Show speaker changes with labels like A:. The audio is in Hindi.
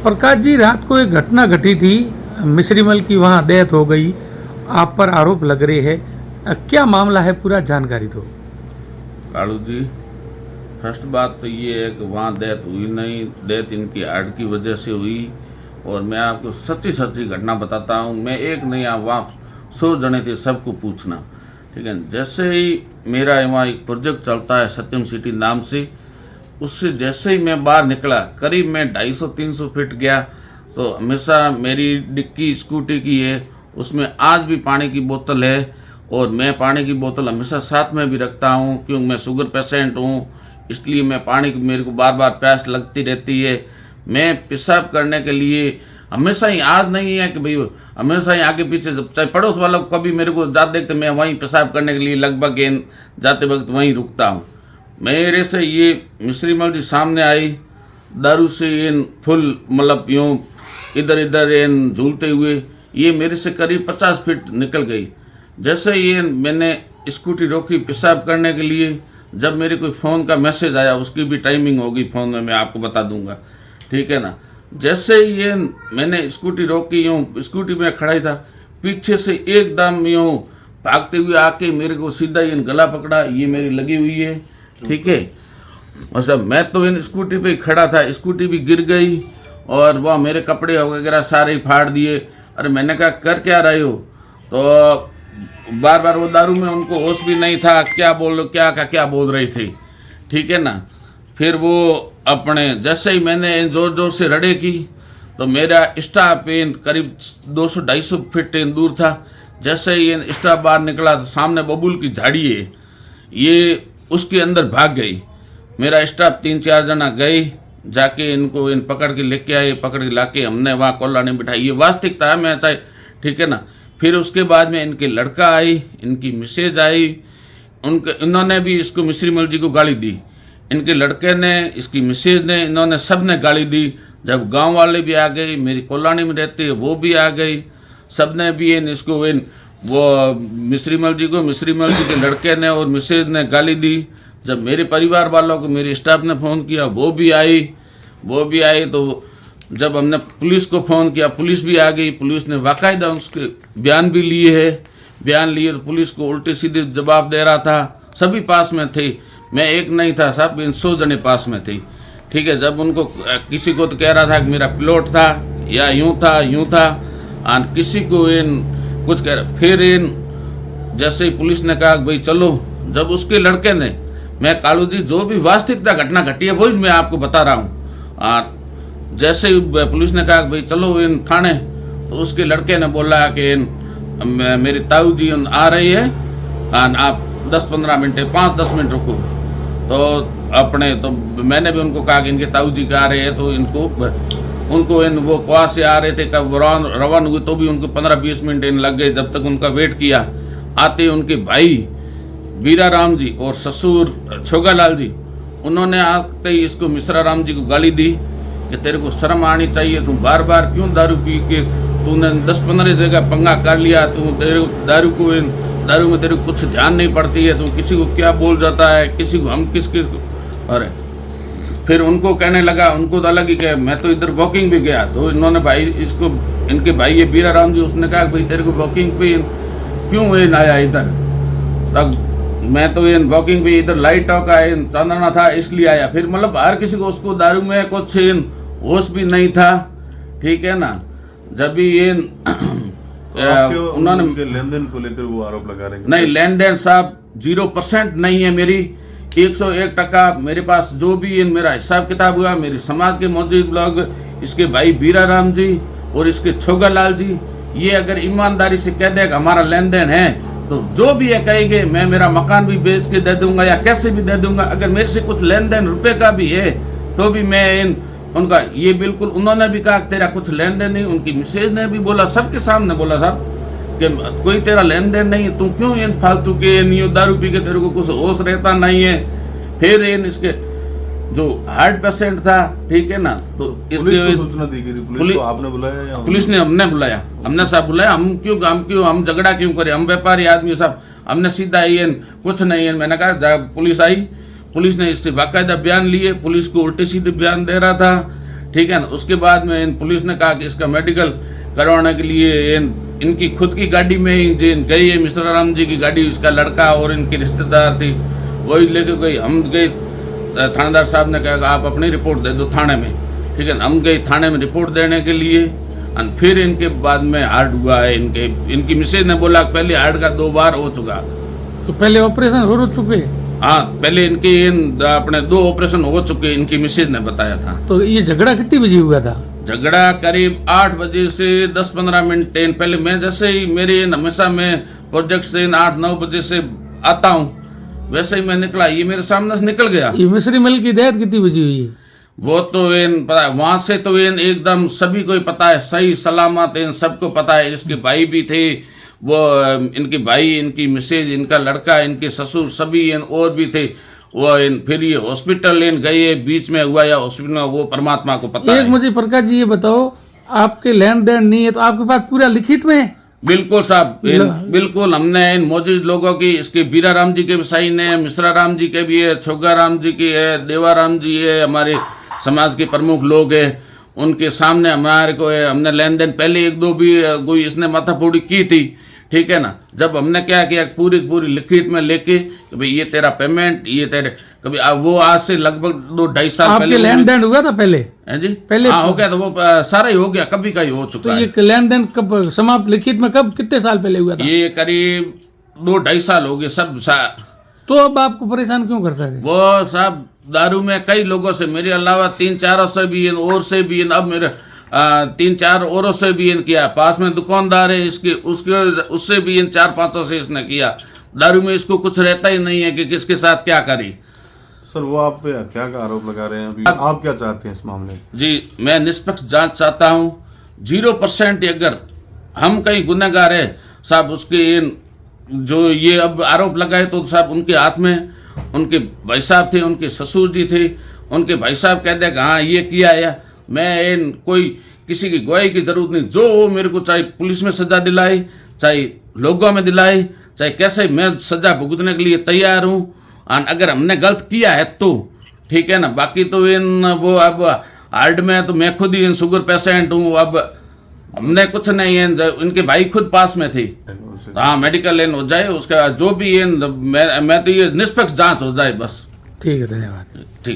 A: प्रकाश जी, रात को एक घटना घटी थी, मिश्रीमल की वहाँ डेथ हो गई, आप पर आरोप लग रहे हैं, क्या मामला है, पूरा जानकारी दो।
B: कालू जी, फर्स्ट बात तो ये है कि वहाँ डेथ हुई नहीं, डेथ इनकी हार्ट की वजह से हुई। और मैं आपको सच्ची सच्ची घटना बताता हूँ, मैं एक नहीं, आप वहाँ 100 जने थे, सबको पूछना, ठीक है। जैसे ही मेरा वहाँ एक प्रोजेक्ट चलता है सत्यम सिटी नाम से, उससे जैसे ही मैं बाहर निकला, करीब मैं 250-300 फीट गया, तो हमेशा मेरी डिक्की स्कूटी की है, उसमें आज भी पानी की बोतल है। और मैं पानी की बोतल हमेशा साथ में भी रखता हूँ, क्योंकि मैं शुगर पेशेंट हूँ, इसलिए मैं पानी की, मेरे को बार बार प्यास लगती रहती है। मैं पेशाब करने के लिए हमेशा ही, आज नहीं है कि भाई हमेशा ही आगे पीछे, चाहे पड़ोस वालों को कभी मेरे को जाते देखते, मैं वहीं पेशाब करने के लिए लगभग जाते वक्त वहीं रुकता हूँ। मेरे से ये मिश्रीमल जी सामने आई, दारू से फुल मतलब यूँ इधर इधर झूलते हुए, ये मेरे से करीब 50 फीट निकल गई। जैसे ये मैंने स्कूटी रोकी पेशाब करने के लिए, जब मेरे कोई फ़ोन का मैसेज आया, उसकी भी टाइमिंग होगी फ़ोन में, मैं आपको बता दूंगा, ठीक है ना। जैसे ये मैंने स्कूटी रोकी, यूँ स्कूटी में खड़ा ही था, पीछे से एकदम यूँ भागते हुए आके मेरे को सीधा ये गला पकड़ा, ये मेरी लगी हुई है, ठीक है। अच्छा, मैं तो इन स्कूटी पे खड़ा था, स्कूटी भी गिर गई और वह मेरे कपड़े वगैरह सारे ही फाड़ दिए। अरे मैंने कहा कर क्या रहे हो, तो बार बार वो दारू में उनको होश भी नहीं था, क्या बोल रही थी, ठीक है ना। फिर वो अपने जैसे ही मैंने जोर जोर से रड़े की, तो मेरा स्टाफ करीब 200-250 फीट दूर था। जैसे ही स्टाफ बाहर निकला, तो सामने बबूल की झाड़ी है, ये उसके अंदर भाग गई। मेरा स्टाफ 3-4 जना गए, जाके इनको पकड़ के लेके आए, पकड़ के लाके हमने वहाँ कोल्हाने बिठाई। ये वास्तविकता है, मैं चाहे, ठीक है ना। फिर उसके बाद में इनके लड़का आई, इनकी मिसेज आई, इन्होंने भी इसको मिश्रीमल जी को गाली दी, इनके लड़के ने, इसकी मिसेज ने, इन्होंने सब ने गाली दी। जब गांव वाले भी आ गए, मेरी कोल्हानी में रहते हैं वो भी आ गई, सब ने भी इसको वो मिश्रीमल जी को, मिश्रीमल जी के लड़के ने और मिसेज ने गाली दी। जब मेरे परिवार वालों को मेरे स्टाफ ने फ़ोन किया, वो भी आई। तो जब हमने पुलिस को फ़ोन किया, पुलिस भी आ गई, पुलिस ने बाकायदा उसके बयान भी लिए तो पुलिस को उल्टे सीधे जवाब दे रहा था। सभी पास में थे, मैं एक नहीं था, सब 100 जने पास में थे, ठीक है। जब उनको किसी को तो कह रहा था कि मेरा प्लॉट था या यूँ था और किसी को कुछ कह रहा। फिर जैसे ही पुलिस ने कहा भाई चलो, जब उसके लड़के ने, मैं कालू जी जो भी वास्तविकता घटना घटी है वही मैं आपको बता रहा हूँ, जैसे ही पुलिस ने कहा भाई चलो थाने, तो उसके लड़के ने बोला कि मेरी ताऊ जी आ रही है, आप 10-15 मिनट 5-10 मिनट रुको। तो मैंने भी उनको कहा कि इनके ताऊ जी का आ रहे हैं, तो उनको वो कुआ से आ रहे थे, कब रवान हुए तो भी उनको 15-20 मिनट लग गए। जब तक उनका वेट किया, आते उनके भाई बीरा राम जी और ससुर छोगालाल जी, उन्होंने आते ही इसको मिश्रा राम जी को गाली दी कि तेरे को शर्म आनी चाहिए, तू बार बार क्यों दारू पी के, तूने 10-15 जगह पंगा कर लिया, तेरे दारू में तेरे को कुछ ध्यान नहीं पड़ती है, तू किसी को क्या बोल जाता है, किसी को हम किस को। अरे फिर उनको कहने लगा, उनको तो अलग ही कहे, मैं तो इधर वॉकिंग भी गया, तो इन्होंने भाई इसको, इनके भाई ये बीरा राम जी, उसने कहा भाई तेरे को वॉकिंग पे क्यों आया इधर, तब मैं तो वॉकिंग पे इधर लाइट का चांदना था इसलिए आया। फिर मतलब हर किसी को, उसको दारू में कुछ होश भी नहीं था, ठीक है ना। जब भी उन्होंने
C: लेन देन को लेकर वो आरोप लगा रहे हैं,
B: नहीं, लेन देन साहब 0% नहीं है मेरी, 101% मेरे पास जो भी मेरा हिसाब किताब हुआ, मेरे समाज के मौजूद लोग, इसके भाई बीरा राम जी और इसके छोगालाल जी, ये अगर ईमानदारी से कह दे कि हमारा लेन देन है, तो जो भी ये कहेंगे मैं मेरा मकान भी बेच के दे दूंगा या कैसे भी दे दूंगा। अगर मेरे से कुछ लेन देन रुपए का भी है तो भी मैं उनका, ये बिल्कुल, उन्होंने भी कहा तेरा कुछ लेन देन नहीं, उनकी मिसेज ने भी बोला, सबके सामने बोला साहब कि कोई तेरा लेन देन नहीं, तू क्यों फालतू के दारू पी के, तेरे को कुछ होश रहता नहीं है। फिर इसके जो हार्ट पेशेंट था, ठीक है ना, तो
C: इसके सूचना दी गई, पुलिस को आपने बुलाया या
B: पुलिस ने, हमने बुलाया, हमने साहब बुलाया, हम झगड़ा क्यों करें, हम व्यापारी आदमी साहब, हमने सीधा कुछ नहीं है। मैंने कहा जब पुलिस आई, पुलिस ने इससे बाकायदा बयान लिए, पुलिस को उल्टे सीधे बयान दे रहा था, ठीक है ना। उसके बाद में इन पुलिस ने कहा कि इसका मेडिकल करवाने के लिए इनकी खुद की गाड़ी में ही गई है, मिश्रा राम जी की गाड़ी, इसका लड़का और इनके रिश्तेदार थी, वही लेके गई। हम गए, थानेदार साहब ने कहा आप अपनी रिपोर्ट दे दो थाने में, ठीक है ना। हम गए थाने में रिपोर्ट देने के लिए, और फिर इनके बाद में हार्ट हुआ है। इनकी मिसेज ने बोला पहले हार्ट का 2 बार हो चुका।
A: तो पहले ऑपरेशन हो चुके?
B: हाँ, पहले इनके अपने 2 ऑपरेशन हो चुके, इनकी मिसेज ने बताया था।
A: तो ये झगड़ा कितनी बजे हुआ था?
B: झगड़ा करीब 8 बजे से 10-15 मिनट पहले। मैं जैसे ही मेरे हमेशा मैं प्रोजेक्ट से 8-9 बजे से आता हूँ, वैसे ही मैं निकला, ये मेरे सामने से निकल गया।
A: ये मिश्री मल की डेथ कितनी बजे हुई है?
B: वो तो पता है, वहां से तो एकदम सभी को ही पता है, सही सलामत सबको पता है। इसके भाई भी थे, वो इनके भाई, इनकी मिसेज, इनका लड़का, इनके ससुर, सभी और भी थे। वो फिर ये हॉस्पिटल गए, बीच में हुआ या हॉस्पिटल में, वो परमात्मा को पता है।
A: एक मुझे प्रकाश जी ये बताओ, आपके लेन देन नहीं है तो आपके पास पूरा लिखित में है?
B: बिल्कुल साहब, बिल्कुल। हमने इन मौजूद लोगों की, इसके बीरा राम जी के भी साइन है, मिश्रा राम जी के भी है, छोगा राम जी की है, देवा राम जी है, हमारे समाज के प्रमुख लोग हैं, उनके सामने हमारे को है। हमने लेन देन पहले 1-2 भी कोई इसने माथाफोड़ी की थी, ठीक है ना। जब हमने क्या किया, पूरी लिखित में लेके कि भाई ये तेरा पेमेंट, ये तेरे कभी वो आज से लगभग 2-2.5 साल पहले
A: लेन देन हुआ था पहले?
B: है जी,
A: पहले
B: हाँ हो गया। तो वो सारा ही हो गया, कभी का ही हो चुका
A: तो
B: है।
A: ये लेन देन कब समाप्त, लिखित में कब, कितने साल पहले हुआ था?
B: ये करीब 2-2.5 साल हो गए सब।
A: तो अब आपको परेशान क्यों करता है?
B: वो साहब दारू में कई लोगों से, मेरे अलावा 3-4 से भी और से भी, अब मेरे 3-4 औरों से भी किया। पास में दुकानदार है इसके, उससे भी 4-5 से इसने किया। दारू में इसको कुछ रहता ही नहीं है कि किसके साथ क्या करी।
C: सर वो आप पे क्या का आरोप लगा रहे हैं अभी, आप क्या चाहते हैं इस मामले में?
B: जी, मैं निष्पक्ष जांच चाहता हूँ। 0% अगर हम कहीं गुनहगार है साहब, उसके जो ये अब आरोप लगाए तो साहब उनके हाथ में उनके भाई साहब थे, उनके ससुर जी थे, उनके भाई साहब कहते हैं हाँ ये किया है। मैं कोई किसी की गवाही की जरूरत नहीं, जो वो मेरे को चाहे पुलिस में सजा दिलाए, चाहे लोगों में दिलाए, चाहे कैसे, मैं सजा भुगतने के लिए तैयार हूँ। अगर हमने गलत किया है तो ठीक है ना। बाकी तो वो अब हार्ट में तो मैं खुद ही शुगर पेशेंट हूँ, अब हमने कुछ नहीं है। इनके भाई खुद पास में थे, हाँ मेडिकल हो जाए, उसका जो भी मैं तो ये निष्पक्ष जांच हो जाए बस।
A: ठीक है, धन्यवाद।
B: ठीक।